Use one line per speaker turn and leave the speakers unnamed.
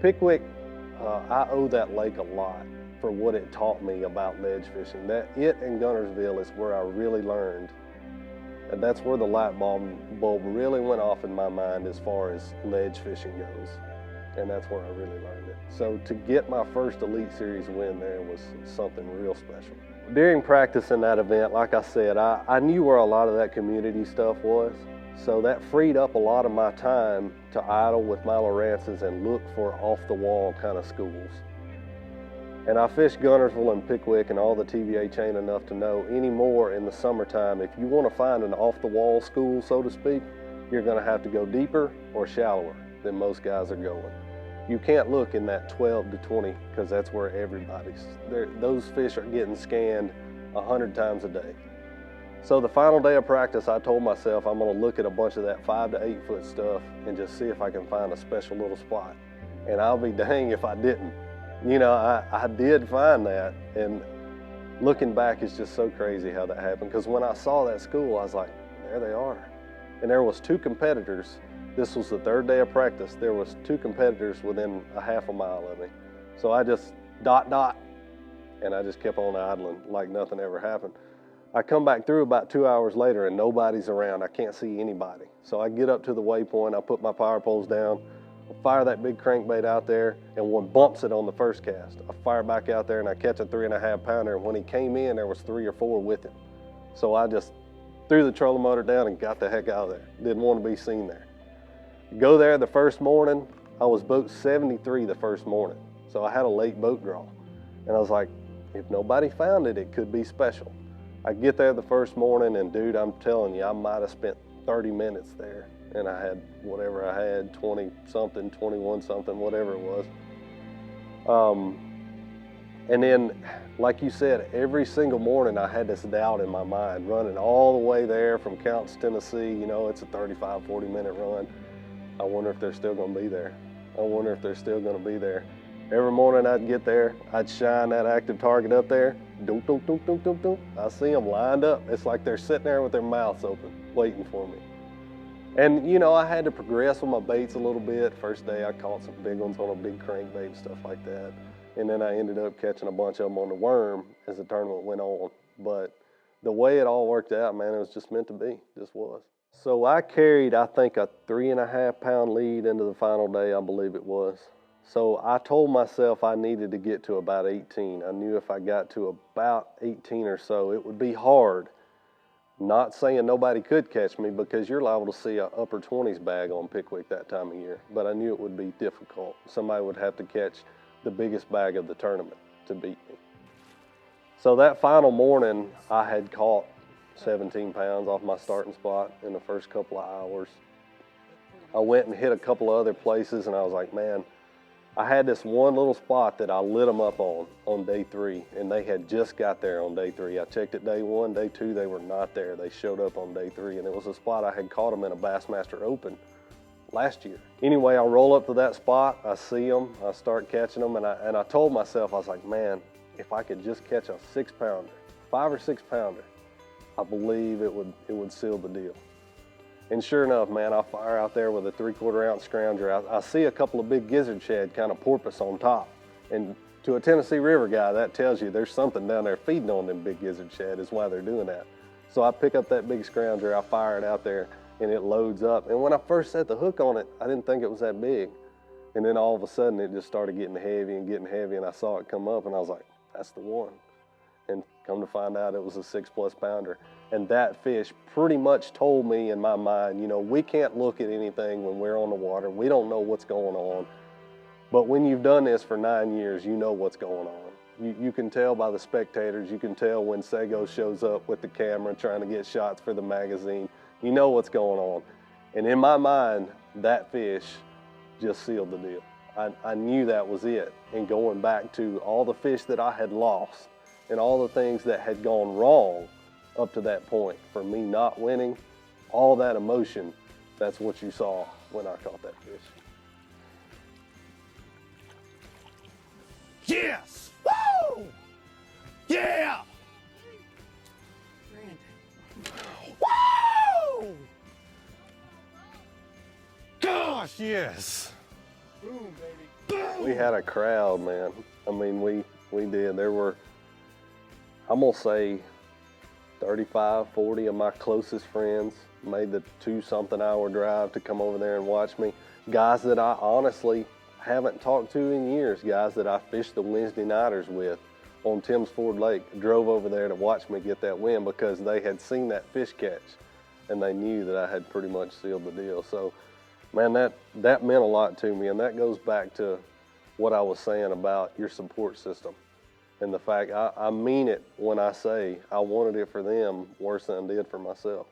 Pickwick, I owe that lake a lot for what it taught me about ledge fishing. It and Guntersville is where I really learned, and that's where the light bulb really went off in my mind as far as ledge fishing goes, and that's where I really learned it. So to get my first Elite Series win there was something real special. During practice in that event, like I said, I knew where a lot of that community stuff was, so that freed up a lot of my time to idle with my Lowrances and look for off-the-wall kind of schools. And I fished Guntersville and Pickwick and all the TVA chain enough to know anymore in the summertime, if you want to find an off-the-wall school, so to speak, you're going to have to go deeper or shallower than most guys are going. You can't look in that 12 to 20 because that's where everybody's. Those fish are getting scanned 100 times a day. So the final day of practice, I told myself I'm going to look at a bunch of that 5 to 8 foot stuff and just see if I can find a special little spot. And I'll be dang if I didn't. You know, I did find that, and looking back, it's just so crazy how that happened. Because when I saw that school, I was like, there they are. And there was 2 competitors. This was the 3rd day of practice. There was 2 competitors within a half a mile of me. So I just dot, and I just kept on idling like nothing ever happened. I come back through about 2 hours later and nobody's around. I can't see anybody. So I get up to the waypoint, I put my power poles down, I fire that big crankbait out there, and one bumps it on the first cast. I fire back out there and I catch a 3.5 pounder, and when he came in, there was 3 or 4 with him. So I just threw the trolling motor down and got the heck out of there. Didn't want to be seen there. Go there the first morning, I was boat 73 the first morning. So I had a late boat draw. And I was like, if nobody found it, it could be special. I get there the first morning, and dude, I'm telling you, I might have spent 30 minutes there. And I had whatever I had, 20 something, 21 something, whatever it was. And then, like you said, every single morning I had this doubt in my mind, running all the way there from Counts, Tennessee. You know, it's a 35, 40 minute run. I wonder if they're still gonna be there. I wonder if they're still gonna be there. Every morning I'd get there, I'd shine that active target up there, doop, doop, doop, doop, doop, doop. I see them lined up. It's like they're sitting there with their mouths open, waiting for me. And you know, I had to progress with my baits a little bit. First day I caught some big ones on a big crankbait and stuff like that. And then I ended up catching a bunch of them on the worm as the tournament went on. But the way it all worked out, man, it was just meant to be, just was. So I carried, I think, a 3.5 pound lead into the final day, I believe it was. So I told myself I needed to get to about 18. I knew if I got to about 18 or so, it would be hard. Not saying nobody could catch me, because you're liable to see an upper 20s bag on Pickwick that time of year, but I knew it would be difficult. Somebody would have to catch the biggest bag of the tournament to beat me. So that final morning, I had caught 17 pounds off my starting spot in the first couple of hours. I went and hit a couple of other places, and I was like, man, I had this one little spot that I lit them up on day 3, and they had just got there on day 3. I checked it day 1, day 2, they were not there. They showed up on day 3, and it was a spot I had caught them in a Bassmaster Open last year. Anyway, I roll up to that spot, I see them, I start catching them, and I told myself, I was like, man, if I could just catch a 6 pounder, 5 or 6 pounder, I believe it would seal the deal. And sure enough, man, I fire out there with a 3/4 ounce scrounger. I see a couple of big gizzard shad kind of porpoise on top. And to a Tennessee River guy, that tells you there's something down there feeding on them big gizzard shad, is why they're doing that. So I pick up that big scrounger, I fire it out there, and it loads up. And when I first set the hook on it, I didn't think it was that big. And then all of a sudden, it just started getting heavy, and I saw it come up, and I was like, that's the one. And come to find out, it was a 6+ pounder. And that fish pretty much told me in my mind, you know, we can't look at anything when we're on the water. We don't know what's going on. But when you've done this for 9 years, you know what's going on. You can tell by the spectators. You can tell when Sago shows up with the camera trying to get shots for the magazine. You know what's going on. And in my mind, that fish just sealed the deal. I knew that was it. And going back to all the fish that I had lost and all the things that had gone wrong up to that point, for me not winning, all that emotion, that's what you saw when I caught that fish.
Yes! Woo! Yeah! Woo! Gosh, yes!
Boom, baby.
Boom!
we had a crowd, man. I mean, we did. There were, I'm gonna say 35, 40 of my closest friends made the 2-something hour drive to come over there and watch me. Guys that I honestly haven't talked to in years, guys that I fished the Wednesday nighters with on Timms Ford Lake, drove over there to watch me get that win because they had seen that fish catch and they knew that I had pretty much sealed the deal. So, man, that meant a lot to me, and that goes back to what I was saying about your support system and the fact I mean it when I say I wanted it for them worse than I did for myself.